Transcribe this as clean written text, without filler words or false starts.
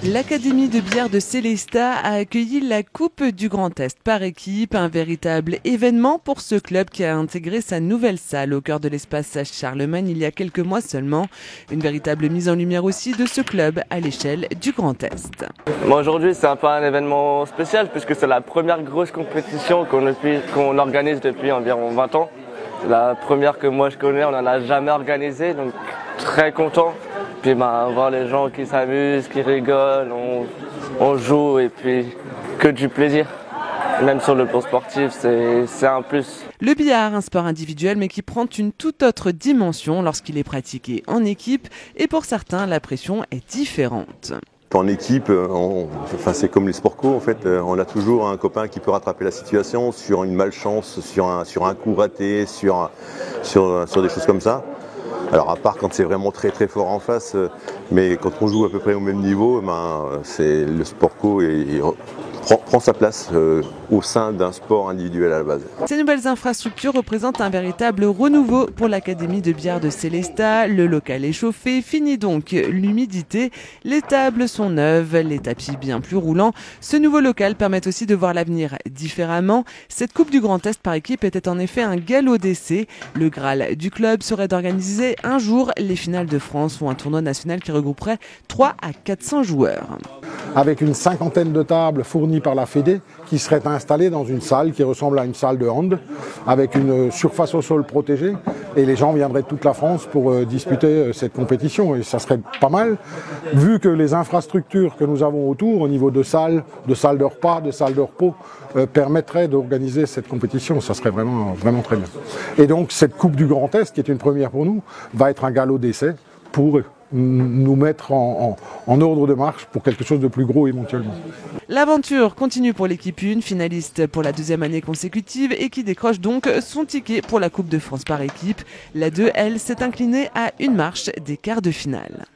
L'Académie de bière de Sélestat a accueilli la Coupe du Grand Est par équipe, un véritable événement pour ce club qui a intégré sa nouvelle salle au cœur de l'espace Charlemagne il y a quelques mois seulement. Une véritable mise en lumière aussi de ce club à l'échelle du Grand Est. Aujourd'hui, c'est un peu un événement spécial puisque c'est la première grosse compétition qu'on organise depuis environ 20 ans. C'est la première que moi je connais, on n'en a jamais organisé, donc très content. Puis voir les gens qui s'amusent, qui rigolent, on joue et puis que du plaisir. Même sur le plan sportif, c'est un plus. Le billard, un sport individuel mais qui prend une toute autre dimension lorsqu'il est pratiqué en équipe et pour certains, la pression est différente. En équipe, c'est comme les sports co, en fait, on a toujours un copain qui peut rattraper la situation sur une malchance, sur un coup raté, sur des choses comme ça. Alors à part quand c'est vraiment très très fort en face, mais quand on joue à peu près au même niveau, c'est le sport co et prend sa place au sein d'un sport individuel à la base. Ces nouvelles infrastructures représentent un véritable renouveau pour l'Académie de bière de Sélestat. Le local est chauffé, fini donc l'humidité. Les tables sont neuves, les tapis bien plus roulants. Ce nouveau local permet aussi de voir l'avenir différemment. Cette Coupe du Grand Est par équipe était en effet un galop d'essai. Le Graal du club serait d'organiser un jour les finales de France ou un tournoi national qui regrouperait 300 à 400 joueurs. Avec une cinquantaine de tables fournies par la Fédé qui seraient installées dans une salle qui ressemble à une salle de hand avec une surface au sol protégée et les gens viendraient de toute la France pour disputer cette compétition et ça serait pas mal vu que les infrastructures que nous avons autour au niveau de salles de repas, de salles de repos permettraient d'organiser cette compétition, ça serait vraiment très bien. Et donc cette Coupe du Grand Est qui est une première pour nous va être un galop d'essai pour nous mettre en ordre de marche pour quelque chose de plus gros éventuellement. L'aventure continue pour l'équipe 1, finaliste pour la deuxième année consécutive et qui décroche donc son ticket pour la Coupe de France par équipe. La 2, elle, s'est inclinée à une marche des quarts de finale.